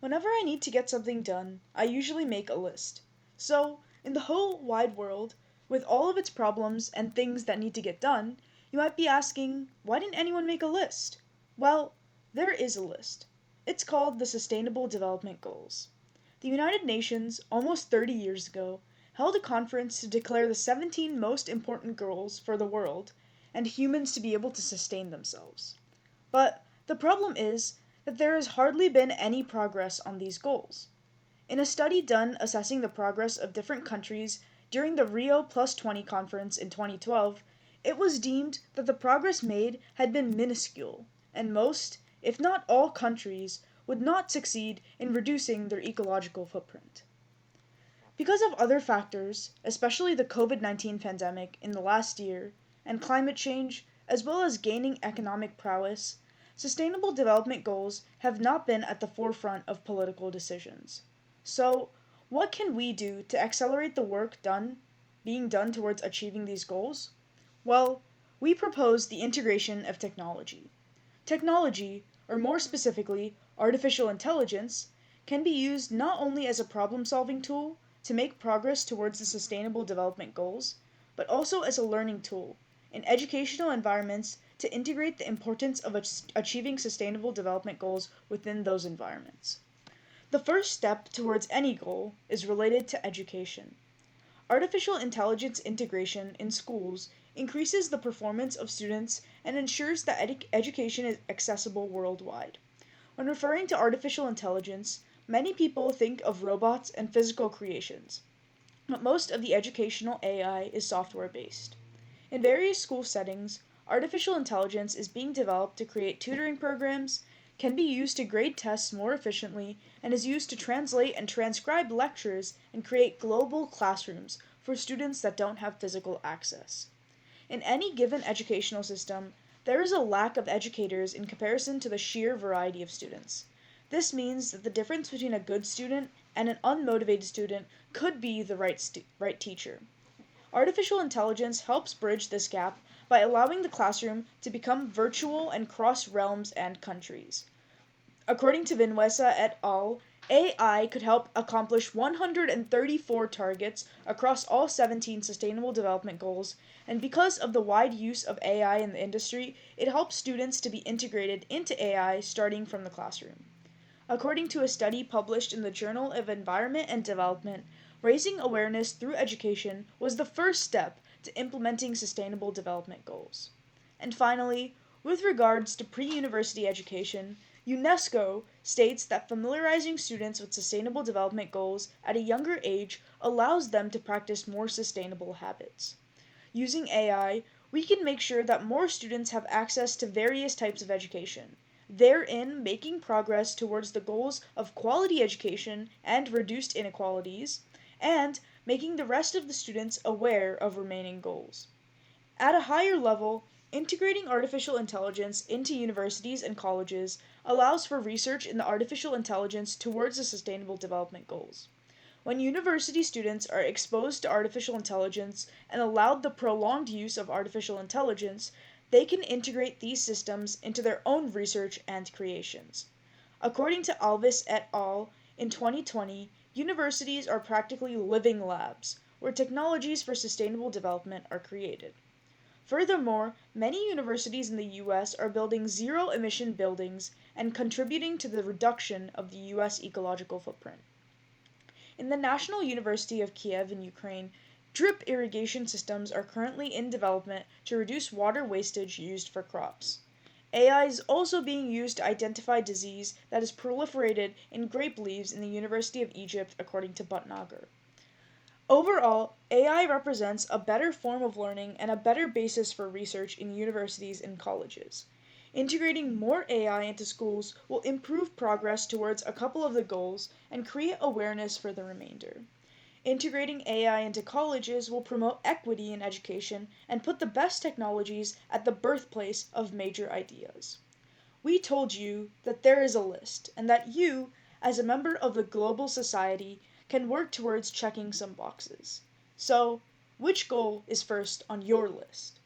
Whenever I need to get something done, I usually make a list. So, in the whole wide world, with all of its problems and things that need to get done, you might be asking, why didn't anyone make a list? Well, there is a list. It's called the Sustainable Development Goals. The United Nations, almost 30 years ago, held a conference to declare the 17 most important goals for the world and humans to be able to sustain themselves. But the problem is that there has hardly been any progress on these goals. In a study done assessing the progress of different countries during the Rio Plus 20 conference in 2012, it was deemed that the progress made had been minuscule, and most, if not all countries, would not succeed in reducing their ecological footprint. Because of other factors, especially the COVID-19 pandemic in the last year, and climate change, as well as gaining economic prowess, Sustainable Development Goals have not been at the forefront of political decisions. So, what can we do to accelerate the work being done towards achieving these goals? Well, we propose the integration of technology. Technology, or more specifically, artificial intelligence, can be used not only as a problem-solving tool to make progress towards the Sustainable Development Goals, but also as a learning tool in educational environments to integrate the importance of achieving Sustainable Development Goals within those environments. The first step towards any goal is related to education. Artificial intelligence integration in schools increases the performance of students and ensures that education is accessible worldwide. When referring to artificial intelligence, many people think of robots and physical creations, but most of the educational AI is software-based. In various school settings, artificial intelligence is being developed to create tutoring programs, can be used to grade tests more efficiently, and is used to translate and transcribe lectures and create global classrooms for students that don't have physical access. In any given educational system, there is a lack of educators in comparison to the sheer variety of students. This means that the difference between a good student and an unmotivated student could be the right teacher. Artificial intelligence helps bridge this gap by allowing the classroom to become virtual and cross realms and countries. According to Vinuesa et al., AI could help accomplish 134 targets across all 17 Sustainable Development Goals, and because of the wide use of AI in the industry, it helps students to be integrated into AI starting from the classroom. According to a study published in the Journal of Environment and Development, raising awareness through education was the first step to implementing Sustainable Development Goals. And finally, with regards to pre-university education, UNESCO states that familiarizing students with Sustainable Development Goals at a younger age allows them to practice more sustainable habits. Using AI, we can make sure that more students have access to various types of education, therein making progress towards the goals of quality education and reduced inequalities, and making the rest of the students aware of remaining goals. At a higher level, integrating artificial intelligence into universities and colleges allows for research in the artificial intelligence towards the Sustainable Development Goals. When university students are exposed to artificial intelligence and allowed the prolonged use of artificial intelligence, they can integrate these systems into their own research and creations. According to Alvis et al., in 2020, universities are practically living labs, where technologies for sustainable development are created. Furthermore, many universities in the US are building zero-emission buildings and contributing to the reduction of the US ecological footprint. In the National University of Kiev in Ukraine, drip irrigation systems are currently in development to reduce water wastage used for crops. AI is also being used to identify disease that has proliferated in grape leaves in the University of Egypt, according to Butnagar. Overall, AI represents a better form of learning and a better basis for research in universities and colleges. Integrating more AI into schools will improve progress towards a couple of the goals and create awareness for the remainder. Integrating AI into colleges will promote equity in education and put the best technologies at the birthplace of major ideas. We told you that there is a list, and that you, as a member of the global society, can work towards checking some boxes. So, which goal is first on your list?